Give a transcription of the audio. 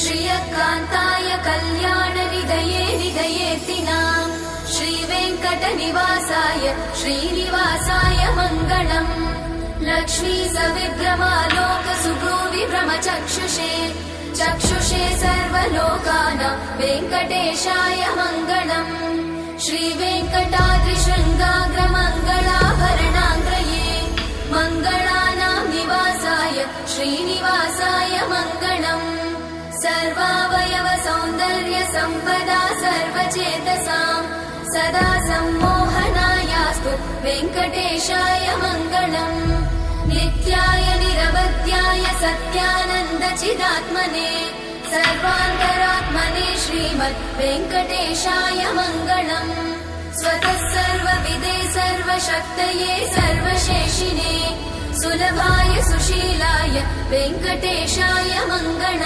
श्रियकान्ताय कल्याणनिधये निधयेतिनाम् श्रीवेङ्कटनिवासाय श्रीनिवासाय मङ्गलम्। लक्ष्मी सविभ्रमालोकसुभ्रूविभ्रमचक्षुषे चक्षुषे सर्वलोकानां वेङ्कटेशाय मङ्गलम्। श्रीवेङ्कटाद्रिशृङ्गाग्रमङ्गलाभरणाङ्ग्रये मङ्गलानां निवासाय श्रीनिवासाय मङ्गलम्। सर्वावयव सौन्दर्य सम्पदा सर्वचेतसां सदा सम्मोहनायास्तु वेङ्कटेशाय मङ्गलम्। नित्याय निरवध्याय सत्यानन्दचिदात्मने सर्वान्तरात्मने श्रीमद् वेङ्कटेशाय मङ्गलम्। स्वतः सर्वविदे सर्वशक्तये सर्वशेषिने सुलभाय सुशीलाय वेङ्कटेशाय मङ्गलम्।